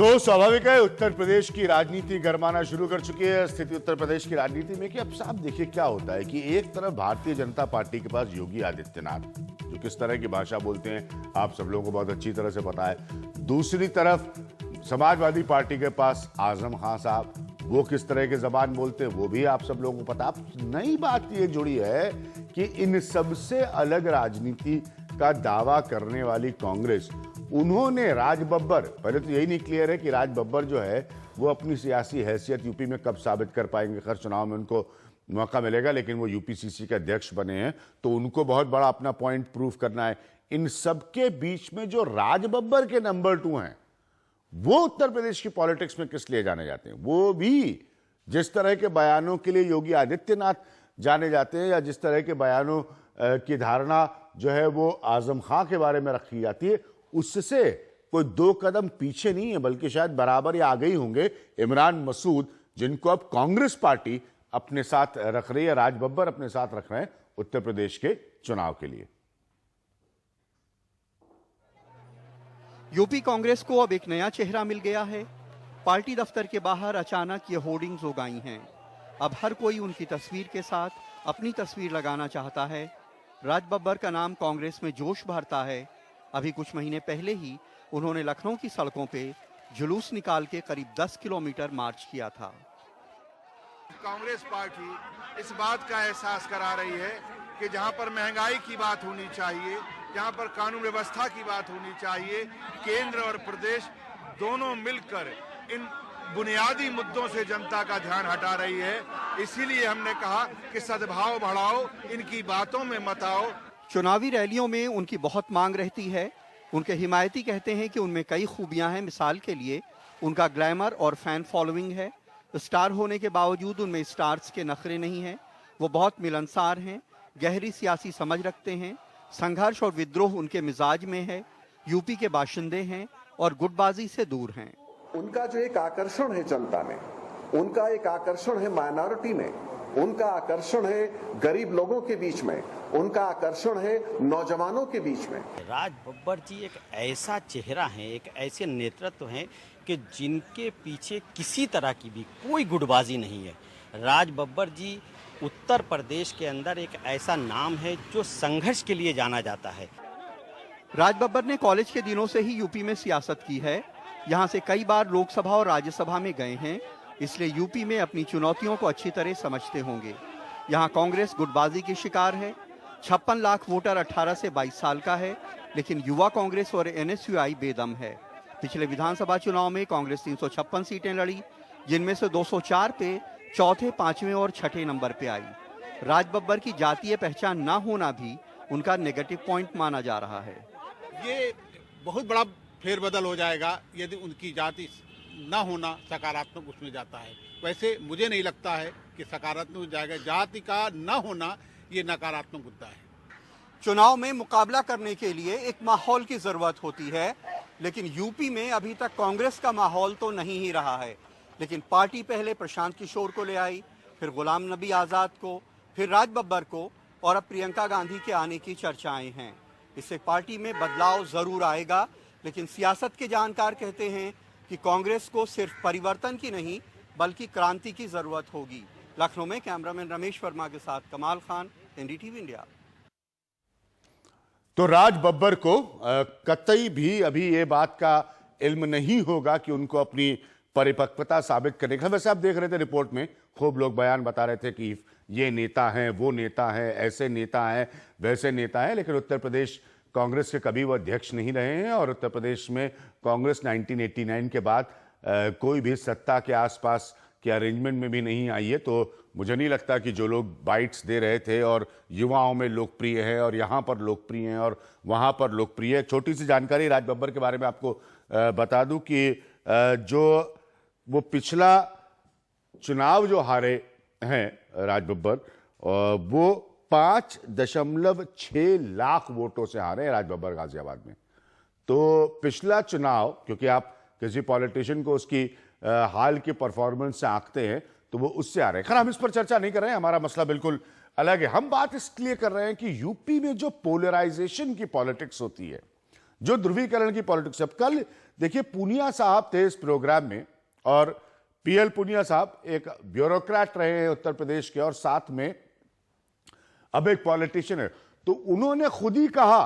तो स्वाभाविक है उत्तर प्रदेश की राजनीति गरमाना शुरू कर चुकी है। स्थिति उत्तर प्रदेश की राजनीति में कि अब साफ देखिए क्या होता है कि एक तरफ भारतीय जनता पार्टी के पास योगी आदित्यनाथ जो किस तरह की भाषा बोलते हैं आप सब लोगों को बहुत अच्छी तरह से पता है। दूसरी तरफ समाजवादी पार्टी के पास आजम खान साहब, वो किस तरह के जबान बोलते हैं वो भी आप सब लोगों को पता। अब नई बात ये जुड़ी है कि इन सबसे अलग राजनीति का दावा करने वाली कांग्रेस, उन्होंने राज बब्बर, पहले तो यही नहीं क्लियर है कि राज बब्बर जो है वो अपनी सियासी हैसियत यूपी में कब साबित कर पाएंगे। खैर चुनाव में उनको मौका मिलेगा, लेकिन वो यूपीसीसी के अध्यक्ष बने हैं तो उनको बहुत बड़ा अपना पॉइंट प्रूव करना है। इन सबके बीच में जो राज बब्बर के नंबर 2 हैं वो उत्तर प्रदेश की पॉलिटिक्स में किस लिए जाने जाते हैं। वो भी जिस तरह के बयानों के लिए योगी आदित्यनाथ जाने जाते हैं या जिस तरह के बयानों की धारणा जो है वो आजम खां के बारे में रखी जाती है, उससे कोई 2 कदम पीछे नहीं है बल्कि शायद बराबर या आगे ही होंगे इमरान मसूद, जिनको अब कांग्रेस पार्टी अपने साथ रख रही है, राज बब्बर अपने साथ रख रहे हैं उत्तर प्रदेश के चुनाव के लिए। यूपी कांग्रेस को अब एक नया चेहरा मिल गया है। पार्टी दफ्तर के बाहर अचानक ये होर्डिंग्स उगाई हैं। अब हर कोई उनकी तस्वीर के साथ अपनी तस्वीर लगाना चाहता है। राज बब्बर का नाम कांग्रेस में जोश भरता है। अभी कुछ महीने पहले ही उन्होंने लखनऊ की सड़कों पे जुलूस निकाल के करीब 10 किलोमीटर मार्च किया था। कांग्रेस पार्टी इस बात का एहसास करा रही है कि जहां पर महंगाई की बात होनी चाहिए, जहां पर कानून व्यवस्था की बात होनी चाहिए, केंद्र और प्रदेश दोनों मिलकर इन बुनियादी मुद्दों से जनता का ध्यान हटा रही है। इसीलिए हमने कहा कि सद्भाव बढ़ाओ, इनकी बातों में मत आओ। चुनावी रैलियों में उनकी बहुत मांग रहती है। उनके हिमायती कहते हैं कि उनमें कई खूबियां हैं। मिसाल के लिए उनका ग्लैमर और फैन फॉलोइंग है। स्टार होने के बावजूद उनमें स्टार्स के नखरे नहीं हैं। वो बहुत मिलनसार हैं, गहरी सियासी समझ रखते हैं। संघर्ष और विद्रोह उनके मिजाज में है। यूपी के बाशिंदे हैं और गुटबाजी से दूर हैं। उनका जो एक आकर्षण है जनता में, उनका एक आकर्षण है माइनॉरिटी में, उनका आकर्षण है गरीब लोगों के बीच में, उनका आकर्षण है नौजवानों के बीच में। राज बब्बर जी एक ऐसा चेहरा है, एक ऐसे नेतृत्व हैं कि जिनके पीछे किसी तरह की भी कोई गुटबाजी नहीं है। राज बब्बर जी उत्तर प्रदेश के अंदर एक ऐसा नाम है जो संघर्ष के लिए जाना जाता है। राज बब्बर ने कॉलेज के दिनों से ही यूपी में सियासत की है। यहाँ से कई बार लोकसभा और राज्यसभा में गए हैं, इसलिए यूपी में अपनी चुनौतियों को अच्छी तरह समझते होंगे। यहाँ कांग्रेस गुटबाजी की शिकार है। 56 लाख वोटर 18 से 22 साल का है, लेकिन युवा कांग्रेस और एनएसयूआई बेदम है। पिछले विधानसभा चुनाव में कांग्रेस 356 सीटें लड़ी, जिनमें से 204 पे चौथे, 5वें और 6ठे नंबर पे आई। राज बब्बर की जातीय पहचान ना होना भी उनका नेगेटिव पॉइंट माना जा रहा है। ये बहुत बड़ा फेरबदल हो जाएगा यदि उनकी जाति ना होना सकारात्मक उसमें जाता है। वैसे मुझे नहीं लगता है कि सकारात्मक हो जाएगा। जाति का ना होना ये नकारात्मक मुद्दा है। चुनाव में मुकाबला करने के लिए एक माहौल की जरूरत होती है, लेकिन यूपी में अभी तक कांग्रेस का माहौल तो नहीं ही रहा है। लेकिन पार्टी पहले प्रशांत किशोर को ले आई, फिर गुलाम नबी आजाद को, फिर राज बब्बर को और अब प्रियंका गांधी के आने की चर्चाएं हैं। इससे पार्टी में बदलाव जरूर आएगा, लेकिन सियासत के जानकार कहते हैं कि कांग्रेस को सिर्फ परिवर्तन की नहीं बल्कि क्रांति की जरूरत होगी। लखनऊ में कैमरामैन रमेश वर्मा के साथ कमाल खान, एनडीटीवी इंडिया। तो राज बब्बर को कतई भी अभी ये बात का इल्म नहीं होगा कि उनको अपनी परिपक्वता साबित करने का। वैसे आप देख रहे थे रिपोर्ट में खूब लोग बयान बता रहे थे कि ये नेता हैं, वो नेता हैं, ऐसे नेता हैं, वैसे नेता हैं, लेकिन उत्तर प्रदेश कांग्रेस के कभी वो अध्यक्ष नहीं रहे हैं और उत्तर प्रदेश में कांग्रेस 1989 के बाद कोई भी सत्ता के आसपास के अरेंजमेंट में भी नहीं आई है। तो मुझे नहीं लगता कि जो लोग बाइट्स दे रहे थे और युवाओं में लोकप्रिय है और यहाँ पर लोकप्रिय हैं और वहाँ पर लोकप्रिय है। छोटी सी जानकारी राज बब्बर के बारे में आपको बता दूं कि जो वो पिछला चुनाव जो हारे हैं राज बब्बर, वो 5.6 लाख वोटों से हारे राज बब्बर गाजियाबाद में। तो पिछला चुनाव, क्योंकि आप किसी पॉलिटिशियन को उसकी हाल की परफॉर्मेंस से आंकते हैं तो वो उससे आ रहे हैं। खैर हम इस पर चर्चा नहीं कर रहे हैं, हमारा मसला बिल्कुल अलग है। हम बात इसलिए कर रहे हैं कि यूपी में जो पोलराइजेशन की पॉलिटिक्स होती है, जो ध्रुवीकरण की पॉलिटिक्स। अब कल देखिए पूनिया साहब थे इस प्रोग्राम में, और पीएल पूनिया साहब एक ब्यूरोक्रेट रहे हैं उत्तर प्रदेश के, और साथ में अब एक पॉलिटिशियन है। तो उन्होंने खुद ही कहा,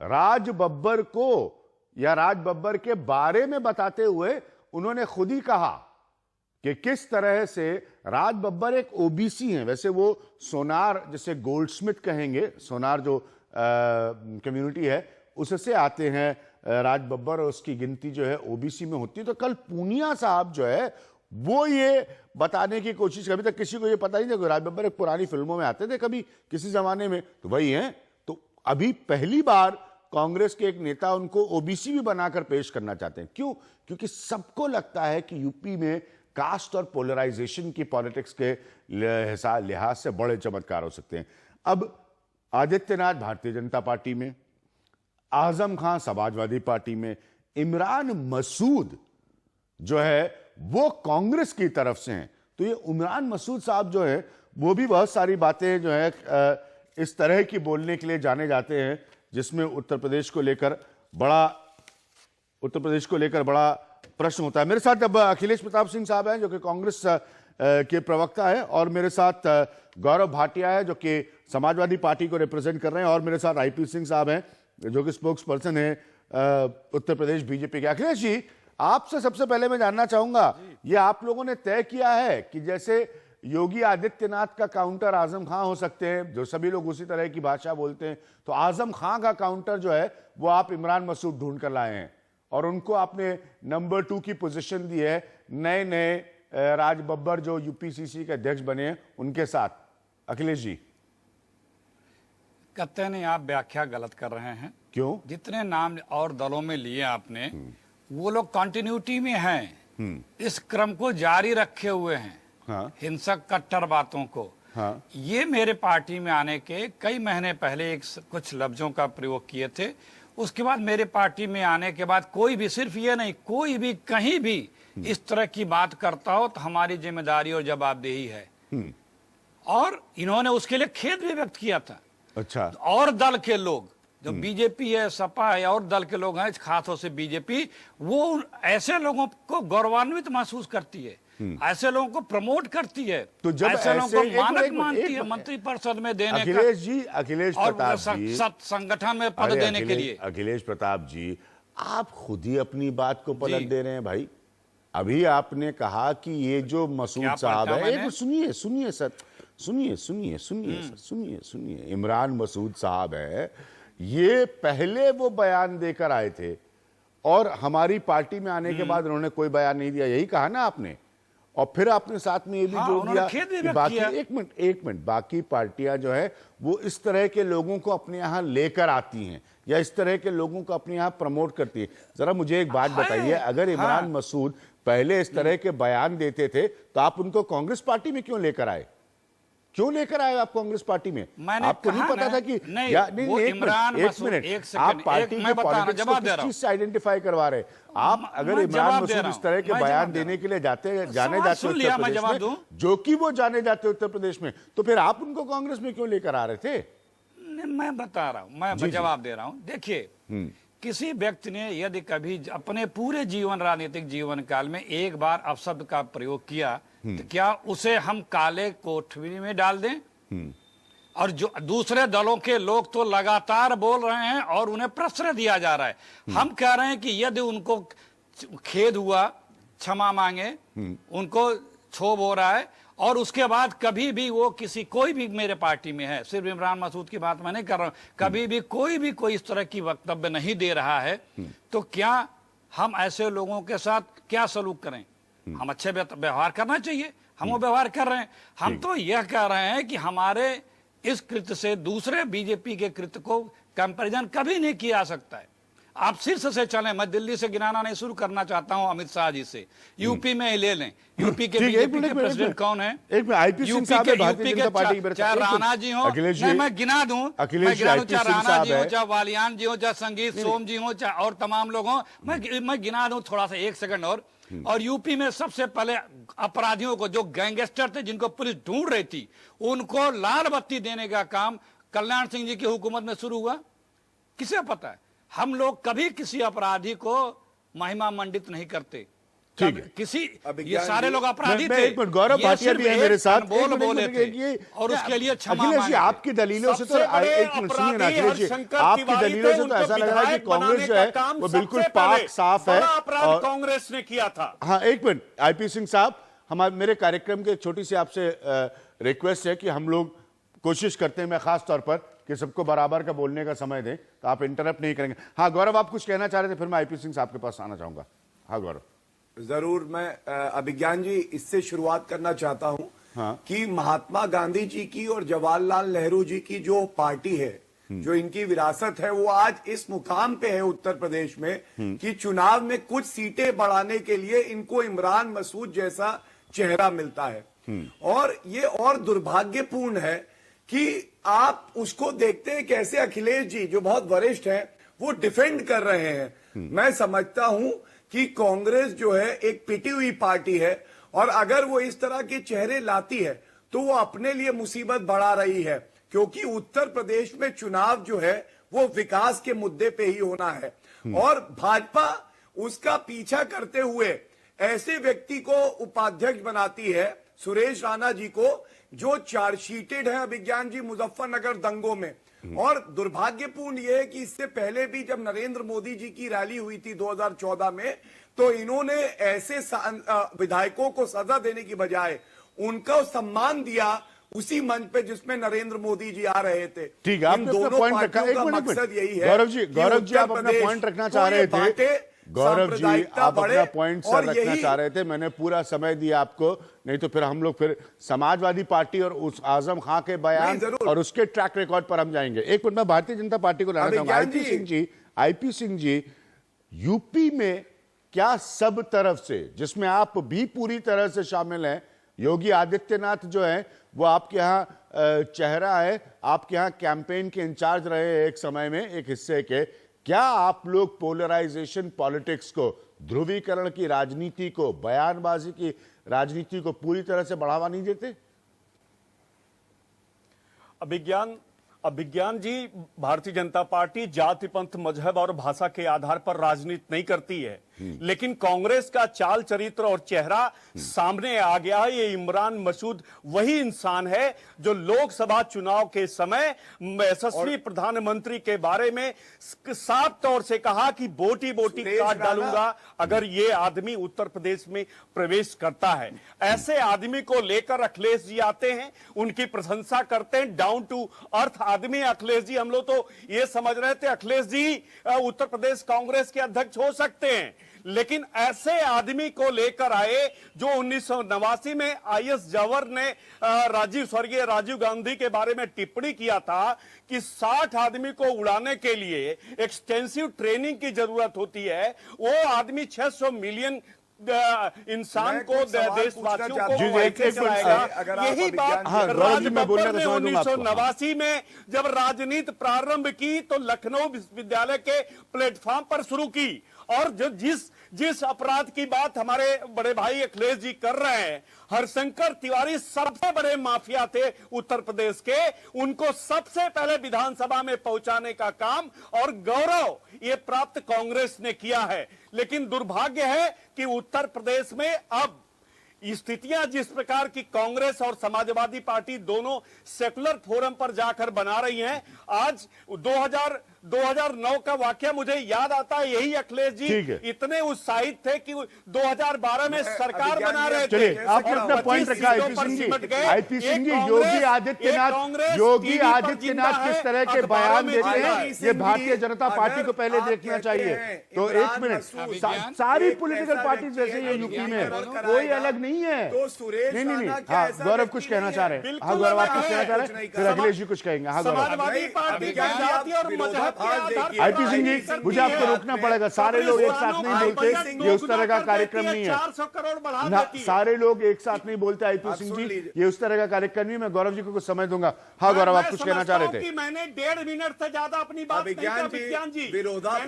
राज बब्बर को या राज बब्बर के बारे में बताते हुए उन्होंने खुद ही कहा कि किस तरह से राज बब्बर एक ओबीसी हैं। वैसे वो सोनार, जैसे गोल्डस्मिथ कहेंगे, सोनार जो कम्युनिटी है उससे आते हैं राज बब्बर, और उसकी गिनती जो है ओबीसी में होती है। तो कल पूनिया साहब जो है वो ये बताने की कोशिश, कभी तक किसी को ये पता ही नहीं था। राज बब्बर एक पुरानी फिल्मों में आते थे कभी किसी जमाने में, तो वही हैं। तो अभी पहली बार कांग्रेस के एक नेता उनको ओबीसी भी बनाकर पेश करना चाहते हैं। क्यों? क्योंकि सबको लगता है कि यूपी में कास्ट और पोलराइजेशन की पॉलिटिक्स के लिहाज से बड़े चमत्कार हो सकते हैं। अब आदित्यनाथ भारतीय जनता पार्टी में, आजम खान समाजवादी पार्टी में, इमरान मसूद जो है वो कांग्रेस की तरफ से हैं। तो ये इमरान मसूद साहब जो है वो भी बहुत सारी बातें जो है इस तरह की बोलने के लिए जाने जाते हैं, जिसमें उत्तर प्रदेश को लेकर बड़ा प्रश्न होता है। मेरे साथ अब अखिलेश प्रताप सिंह साहब हैं जो कि कांग्रेस के प्रवक्ता है, और मेरे साथ गौरव भाटिया है जो कि समाजवादी पार्टी को रिप्रेजेंट कर रहे हैं, और मेरे साथ आईपी सिंह साहब हैं जो कि स्पोक्स पर्सन है उत्तर प्रदेश बीजेपी के। अखिलेश जी, आपसे सबसे पहले मैं जानना चाहूंगा, ये आप लोगों ने तय किया है कि जैसे योगी आदित्यनाथ का काउंटर आजम खां हो सकते हैं, जो सभी लोग उसी तरह की भाषा बोलते हैं, तो आजम खां का काउंटर जो है वो आप इमरान मसूद ढूंढ कर लाए हैं, और उनको आपने नंबर 2 की पोजीशन दी है नए राज बब्बर जो यूपीसीसी के अध्यक्ष बने हैं उनके साथ। अखिलेश जी, कहते नहीं, आप व्याख्या गलत कर रहे हैं। क्यों? जितने नाम और दलों में लिए आपने, वो लोग कंटिन्यूटी में हैं, इस क्रम को जारी रखे हुए हैं। हाँ। हिंसक कट्टर बातों को। हाँ। ये मेरे पार्टी में आने के कई महीने पहले कुछ लफ्जों का प्रयोग किए थे। उसके बाद मेरे पार्टी में आने के बाद कोई भी, सिर्फ ये नहीं, कोई भी कहीं भी इस तरह की बात करता हो तो हमारी जिम्मेदारी और जवाबदेही है। और इन्होंने उसके लिए खेद भी व्यक्त किया था। अच्छा। और दल के लोग जो बीजेपी है, सपा है, और दल के लोग हैं, खासतौर से बीजेपी, वो ऐसे लोगों को गौरवान्वित महसूस करती है, ऐसे लोगों को प्रमोट करती है, तो जब ऐसे लोगों को मानक मानती है एक मंत्रिपरिषद में देने अखिलेश जी, अखिलेश और प्रताप जी, संगठन में पद देने के लिए। अखिलेश प्रताप जी, आप खुद ही अपनी बात को पलट दे रहे हैं भाई। अभी आपने कहा कि ये जो मसूद साहब है, एक सुनिए सर, सुनिए, इमरान मसूद साहब है, ये पहले वो बयान देकर आए थे, और हमारी पार्टी में आने के बाद उन्होंने कोई बयान नहीं दिया, यही कहा ना आपने। और फिर आपने साथ में ये भी जोड़ दिया कि बाकी, एक मिनट, बाकी पार्टियां जो है वो इस तरह के लोगों को अपने यहां लेकर आती हैं या इस तरह के लोगों को अपने यहां प्रमोट करती है। जरा मुझे एक बात बताइए, अगर इमरान मसूद पहले इस तरह के बयान देते थे तो आप उनको कांग्रेस पार्टी में क्यों लेकर आए? क्यों लेकर आए आप कांग्रेस पार्टी में? आपको नहीं पता था कि नहीं, एक मिनट, आप पार्टी के पॉलिटिक्स को किस चीज से आइडेंटिफाई करवा रहे? आप अगर इमरान मसूद इस तरह के बयान देने के लिए जाने जाते उत्तर प्रदेश में, जो कि वो जाने जाते उत्तर प्रदेश में, तो फिर आप उनको कांग्रेस में क्यों लेकर आ रहे थे? मैं बता रहा हूं, मैं जवाब दे रहा हूं। देखिए, किसी व्यक्ति ने यदि कभी अपने पूरे जीवन, राजनीतिक जीवन काल में एक बार अपशब्द का प्रयोग किया, तो क्या उसे हम काले कोठरी में डाल दें? और जो दूसरे दलों के लोग तो लगातार बोल रहे हैं और उन्हें प्रश्रय दिया जा रहा है। हम कह रहे हैं कि यदि उनको खेद हुआ, क्षमा मांगे, उनको क्षोभ हो रहा है, और उसके बाद कभी भी वो कोई भी मेरे पार्टी में है, सिर्फ इमरान मसूद की बात मैं नहीं कर रहा हूं, कभी भी कोई इस तरह की वक्तव्य नहीं दे रहा है, तो क्या हम ऐसे लोगों के साथ क्या सलूक करें? हम अच्छे व्यवहार करना चाहिए, हम वो व्यवहार कर रहे हैं। हम तो यह कह रहे हैं कि हमारे इस कृत्य से दूसरे बीजेपी के कृत्य को कंपैरिजन कभी नहीं किया जा सकता है। आप शीर्ष से चलें, मैं दिल्ली से गिनाना नहीं शुरू करना चाहता हूं अमित शाह जी से, यूपी में ही ले लें। यूपी के बीजेपी के प्रेसिडेंट कौन है? यूपी के चाहे राणा जी हो, मैं गिना दूं, चाहे राणा जी हो, चाहे वालियान जी हो, चाहे संगीत सोम जी हो, चाहे और तमाम लोग हो, मैं गिना दूं थोड़ा सा, एक सेकंड और यूपी में सबसे पहले अपराधियों को, जो गैंगस्टर थे जिनको पुलिस ढूंढ रही थी, उनको लाल बत्ती देने का काम कल्याण सिंह जी की हुकूमत में शुरू हुआ। किसे पता है? हम लोग कभी किसी अपराधी को महिमा मंडित नहीं करते। ठीक है। किसी अभिज्ञान ये सारे जी, लोग अपराधी मैं थे। एक मिनट, गौरव ये भाटिया सिर्फ भी है एक मेरे साथ। अनमोल एक मिनट, बोले एक थे मिनट, ये और उसके लिए क्षमा अखिलेश जी, मांगे थे। आपकी दलीलों से तो सबसे बड़े एक मिनट सुनिए ना अपराधी अखिलेश जी, हरशंकर आपकी तिवारी दलीलों थे, से तो उनको ऐसा लग रहा है कि विधायक कांग्रेस बनाने जो का है काम वो सबसे बिल्कुल पहले पाक साफ है। बड़ा अपराध और कांग्रेस ने किया था। हाँ, एक मिनट आईपी सिंह साहब, हमारे मेरे कार्यक्रम के एक छोटी सी आपसे रिक्वेस्ट है कि हम लोग कोशिश करते हैं, मैं खास तौर पर, कि सबको बराबर का बोलने का समय दें, तो आप इंटरप्ट नहीं करेंगे। हाँ गौरव, आप कुछ कहना चाह रहे थे, फिर मैं आईपी सिंह साहब के पास आना चाहूंगा। हाँ गौरव। जरूर, मैं अभिज्ञान जी इससे शुरुआत करना चाहता हूं कि महात्मा गांधी जी की और जवाहरलाल नेहरू जी की जो पार्टी है, जो इनकी विरासत है, वो आज इस मुकाम पे है उत्तर प्रदेश में कि चुनाव में कुछ सीटें बढ़ाने के लिए इनको इमरान मसूद जैसा चेहरा मिलता है। और ये और दुर्भाग्यपूर्ण है कि आप उसको देखते हैं कैसे अखिलेश जी, जो बहुत वरिष्ठ हैं, वो डिफेंड कर रहे हैं। मैं समझता हूं कि कांग्रेस जो है एक पिटी हुई पार्टी है, और अगर वो इस तरह के चेहरे लाती है तो वो अपने लिए मुसीबत बढ़ा रही है, क्योंकि उत्तर प्रदेश में चुनाव जो है वो विकास के मुद्दे पे ही होना है। और भाजपा उसका पीछा करते हुए ऐसे व्यक्ति को उपाध्यक्ष बनाती है, सुरेश राणा जी को, जो चार्जशीटेड है अभिज्ञान जी मुजफ्फरनगर दंगों में। और दुर्भाग्यपूर्ण यह है कि इससे पहले भी जब नरेंद्र मोदी जी की रैली हुई थी 2014 में, तो इन्होंने ऐसे विधायकों को सजा देने की बजाय उनका सम्मान दिया उसी मंच पे जिसमें नरेंद्र मोदी जी आ रहे थे। ठीक है, आपने अपना पॉइंट रखा। एक मिनट, मकसद यही है। गौरव जी आप अपना पॉइंट रखना चाह रहे थे। गौरव जी आप अपना पॉइंट सर रखना चाह रहे थे, मैंने पूरा समय दिया आपको, नहीं तो फिर हम लोग फिर समाजवादी पार्टी और उस आजम खां के बयान और उसके ट्रैक रिकॉर्ड पर हम जाएंगे। एक मिनट, मैं भारतीय जनता पार्टी को लाना चाहूंगा। आईपी सिंह जी, यूपी में क्या सब तरफ से, जिसमें आप भी पूरी तरह से शामिल हैं, योगी आदित्यनाथ जो है वो आपके यहाँ चेहरा है, आपके यहाँ कैंपेन के इंचार्ज रहे एक समय में, एक हिस्से के, क्या आप लोग पोलराइजेशन पॉलिटिक्स को, ध्रुवीकरण की राजनीति को, बयानबाजी की राजनीति को पूरी तरह से बढ़ावा नहीं देते? अभिज्ञान जी, भारतीय जनता पार्टी जाति, पंथ, मजहब और भाषा के आधार पर राजनीति नहीं करती है, लेकिन कांग्रेस का चाल चरित्र और चेहरा सामने आ गया है। ये इमरान मसूद वही इंसान है जो लोकसभा चुनाव के समय यशस्वी प्रधानमंत्री के बारे में साफ तौर से कहा कि बोटी बोटी काट डालूंगा अगर ये आदमी उत्तर प्रदेश में प्रवेश करता है। ऐसे आदमी को लेकर अखिलेश जी आते हैं, उनकी प्रशंसा करते हैं। डाउन टू अर्थ आदमी अखिलेश जी। हम लोग तो ये समझ रहे थे अखिलेश जी उत्तर प्रदेश कांग्रेस के अध्यक्ष हो सकते हैं, लेकिन ऐसे आदमी को लेकर आए जो 1989 में आईएएस जवाहर ने स्वर्गीय राजीव गांधी के बारे में टिप्पणी किया था कि 60 आदमी को उड़ाने के लिए एक्सटेंसिव ट्रेनिंग की जरूरत होती है। वो आदमी 600 मिलियन इंसान को, देशवासियों को चलाएगा। यही बात राज बब्बर ने 1989 में जब राजनीति प्रारंभ की तो लखनऊ विश्वविद्यालय के प्लेटफॉर्म पर शुरू की। और जो जिस अपराध की बात हमारे बड़े भाई अखिलेश जी कर रहे हैं, हरशंकर तिवारी सबसे बड़े माफिया थे उत्तर प्रदेश के, उनको सबसे पहले विधानसभा में पहुंचाने का काम और गौरव ये प्राप्त कांग्रेस ने किया है। लेकिन दुर्भाग्य है कि उत्तर प्रदेश में अब स्थितियां जिस प्रकार की कांग्रेस और समाजवादी पार्टी दोनों सेकुलर फोरम पर जाकर बना रही हैं। आज 2009 का वाकया मुझे याद आता है। यही अखिलेश जी इतने उत्साहित थे कि 2012 में सरकार बना रहे थे। आपने अपना पॉइंट रखा आईपी सिंह जी, योगी आदित्यनाथ किस तरह के बयान देते हैं, ये भारतीय जनता पार्टी को पहले देखना चाहिए। तो एक मिनट, सारी पॉलिटिकल पार्टी जैसे ये यूपी में कोई अलग नहीं है। तो सुरेश नहीं। हाँ गौरव कुछ कहना चाह रहे हैं। हाँ गौरव आप कुछ कहना चाह रहे हैं, फिर अखिलेश जी कुछ कहेंगे। हाँ गौरव। समाजवादी पार्टी जाति और मजहब के आधार पर आईपी सिंह जी, मुझे आपको रोकना पड़ेगा। सारे लोग एक साथ नहीं बोलते, ये उस तरह का कार्यक्रम नहीं है। 400 करोड़ बढ़ा देती है। सारे लोग एक साथ नहीं बोलते आईपी सिंह जी, ये उस तरह का कार्यक्रम नहीं। मैं गौरव जी को कुछ समय दूंगा। हाँ गौरव आप कुछ कहना चाह रहे थे। मैंने 1.5 मिनट से ज्यादा अपनी बात नहीं की।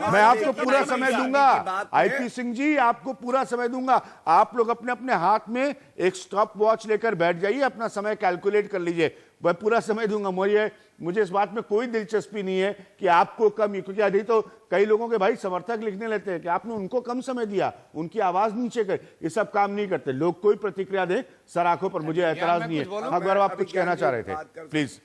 मैं आपको पूरा समय दूंगा आईपी सिंह जी, आपको पूरा समय दूंगा। आप लोग अपने अपने हाथ में एक स्टॉप वॉच लेकर बैठ जाइए, अपना समय कैलकुलेट कर लीजिए। मैं पूरा समय दूंगा। मुझे इस बात में कोई दिलचस्पी नहीं है कि आपको कम, क्योंकि अभी तो कई लोगों के भाई समर्थक लिखने लेते हैं कि आपने उनको कम समय दिया, उनकी आवाज नीचे कर, ये सब काम नहीं करते लोग। कोई प्रतिक्रिया दे सर आंखों पर, मुझे एतराज नहीं है। हाँ गौरव, आप कुछ कहना चाह रहे थे, प्लीज।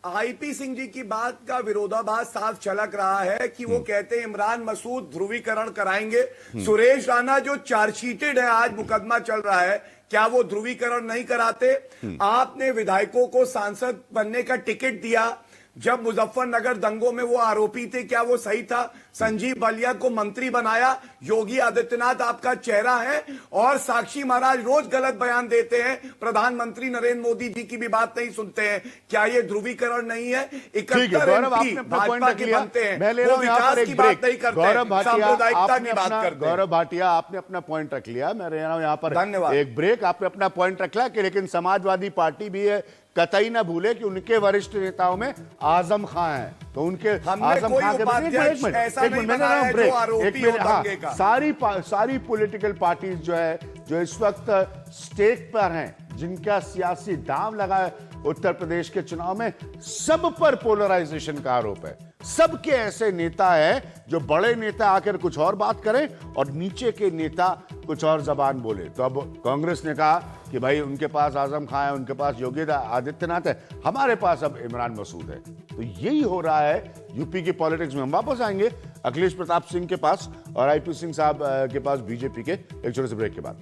आईपी सिंह जी की बात का विरोधाभास साफ झलक रहा है कि वो कहते हैं इमरान मसूद ध्रुवीकरण कराएंगे। सुरेश राणा जो चार्जशीटेड है, आज मुकदमा चल रहा है, क्या वो ध्रुवीकरण नहीं कराते? आपने विधायकों को सांसद बनने का टिकट दिया, जब मुजफ्फरनगर दंगों में वो आरोपी थे, क्या वो सही था? संजीव बलिया को मंत्री बनाया, योगी आदित्यनाथ आपका चेहरा है, और साक्षी महाराज रोज गलत बयान देते हैं, प्रधानमंत्री नरेंद्र मोदी जी की भी बात नहीं सुनते हैं। क्या ये ध्रुवीकरण नहीं है? 71 एमपी भाजपा के बनते हैं, वो विकास की बात नहीं करते, सांप्रदायिकता की बात करते हैं। गौरव भाटिया, आपने अपना पॉइंट रख लिया, मैं रह रहा हूं यहाँ पर। धन्यवाद। एक ब्रेक। आपने अपना पॉइंट रख लिया कि लेकिन समाजवादी पार्टी भी है, कतई ना भूले कि उनके वरिष्ठ नेताओं में आजम खां है, तो उनके आजम खां के सारी पॉलिटिकल पार्टीज जो है, जो इस वक्त स्टेट पर हैं, जिनका सियासी दांव लगा है उत्तर प्रदेश के चुनाव में, सब पर पोलराइजेशन का आरोप है। सबके ऐसे नेता हैं जो बड़े नेता आकर कुछ और बात करें और नीचे के नेता कुछ और जबान बोले। तो अब कांग्रेस ने कहा कि भाई उनके पास आजम खां है, उनके पास योगी आदित्यनाथ है, हमारे पास अब इमरान मसूद है। तो यही हो रहा है यूपी की पॉलिटिक्स में। हम वापस आएंगे अखिलेश प्रताप सिंह के पास और आईपी सिंह साहब के पास बीजेपी के, एक छोटे से ब्रेक के बाद।